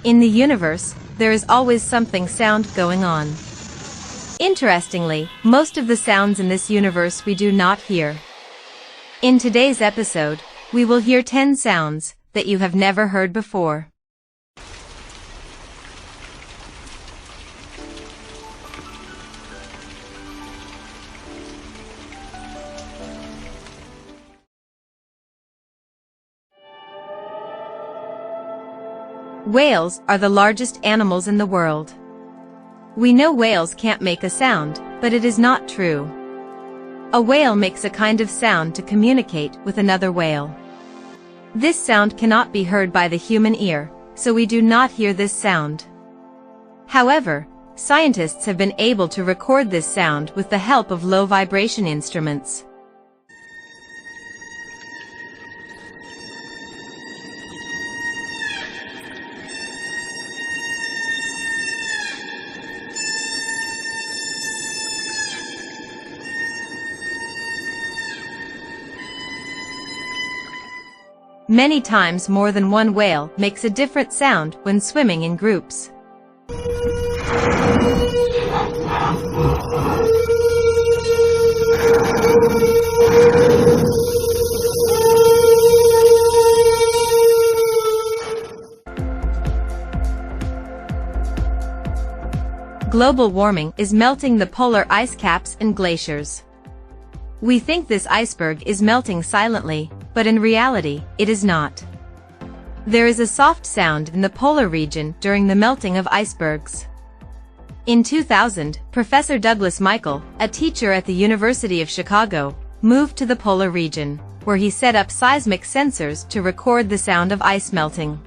In the universe, there is always something sound going on. Interestingly, most of the sounds in this universe we do not hear. In today's episode, we will hear 10 sounds that you have never heard before. Whales are the largest animals in the world. We know whales can't make a sound, but it is not true. A whale makes a kind of sound to communicate with another whale. This sound cannot be heard by the human ear, so we do not hear this sound. However, scientists have been able to record this sound with the help of low vibration instruments. Many times more than one whale makes a different sound when swimming in groups. Global warming is melting the polar ice caps and glaciers. We think this iceberg is melting silently, but in reality, it is not. There is a soft sound in the polar region during the melting of icebergs. In 2000, Professor Douglas Michael, a teacher at the University of Chicago, moved to the polar region, where he set up seismic sensors to record the sound of ice melting.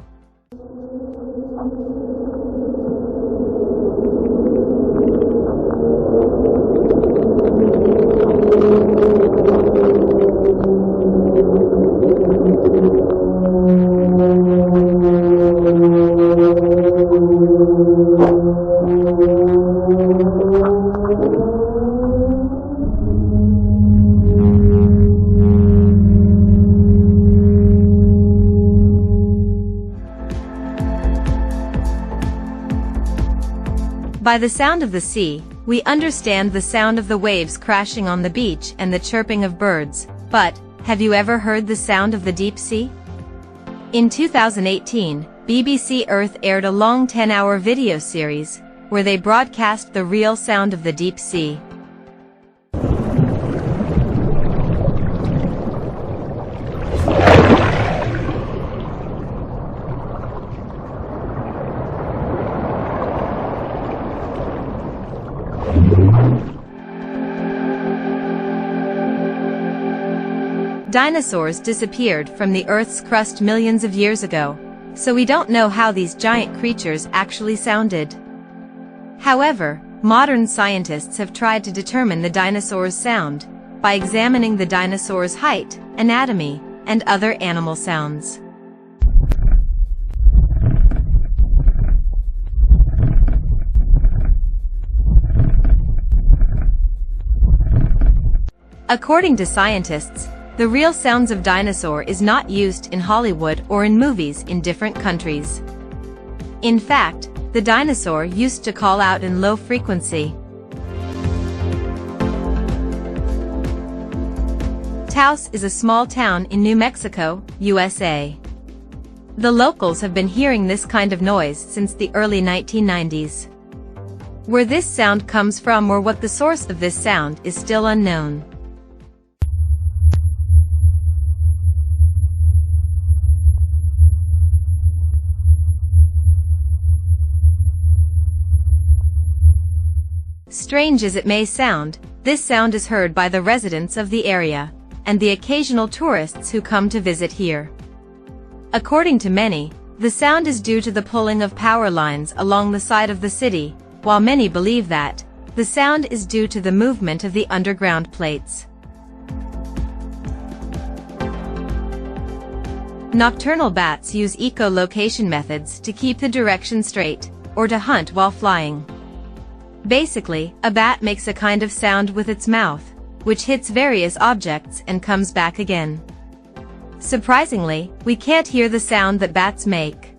By the sound of the sea, we understand the sound of the waves crashing on the beach and the chirping of birds, but, have you ever heard the sound of the deep sea? In 2018, BBC Earth aired a long 10-hour video series, where they broadcast the real sound of the deep sea. Dinosaurs disappeared from the Earth's crust millions of years ago, so we don't know how these giant creatures actually sounded. However, modern scientists have tried to determine the dinosaurs' sound by examining the dinosaurs' height, anatomy, and other animal sounds. According to scientists, the real sounds of dinosaur is not used in Hollywood or in movies in different countries. In fact, the dinosaur used to call out in low frequency. Taos is a small town in New Mexico, USA. The locals have been hearing this kind of noise since the early 1990s. Where this sound comes from or what the source of this sound is still unknown. Strange as it may sound, this sound is heard by the residents of the area, and the occasional tourists who come to visit here. According to many, the sound is due to the pulling of power lines along the side of the city, while many believe that the sound is due to the movement of the underground plates. Nocturnal bats use echolocation methods to keep the direction straight, or to hunt while flying. Basically, a bat makes a kind of sound with its mouth, which hits various objects and comes back again. Surprisingly, we can't hear the sound that bats make.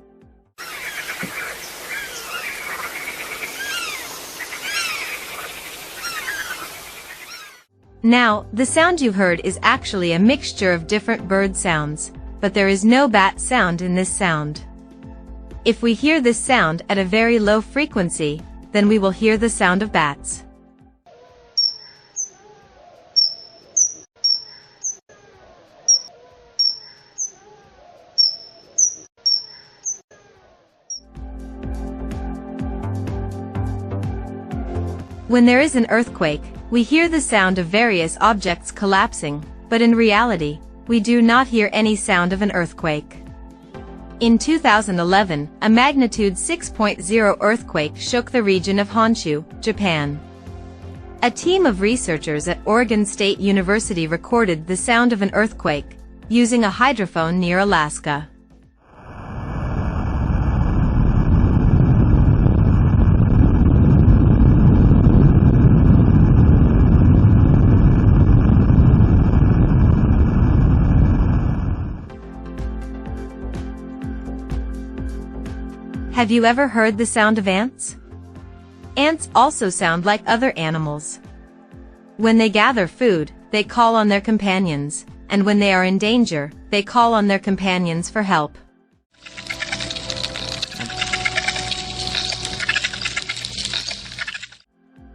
Now, the sound you've heard is actually a mixture of different bird sounds, but there is no bat sound in this sound. If we hear this sound at a very low frequency, then we will hear the sound of bats. When there is an earthquake, we hear the sound of various objects collapsing, but in reality, we do not hear any sound of an earthquake. In 2011, a magnitude 6.0 earthquake shook the region of Honshu, Japan. A team of researchers at Oregon State University recorded the sound of an earthquake, using a hydrophone near Alaska. Have you ever heard the sound of ants? Ants also sound like other animals. When they gather food, they call on their companions, and when they are in danger, they call on their companions for help.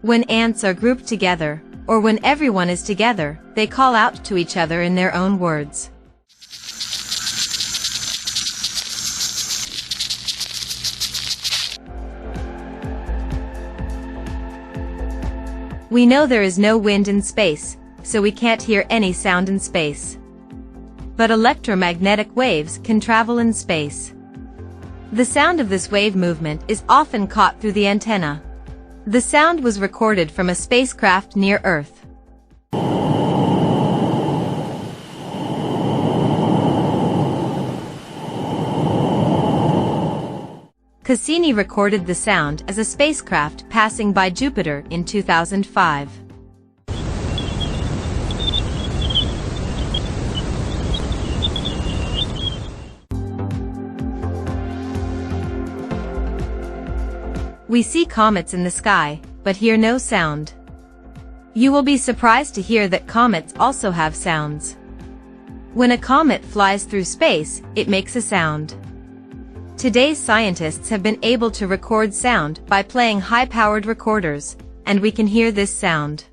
When ants are grouped together, or when everyone is together, they call out to each other in their own words. We know there is no wind in space, so we can't hear any sound in space. But electromagnetic waves can travel in space. The sound of this wave movement is often caught through the antenna. The sound was recorded from a spacecraft near Earth. Cassini recorded the sound as a spacecraft passing by Jupiter in 2005. We see comets in the sky, but hear no sound. You will be surprised to hear that comets also have sounds. When a comet flies through space, it makes a sound. Today's scientists have been able to record sound by playing high-powered recorders, and we can hear this sound.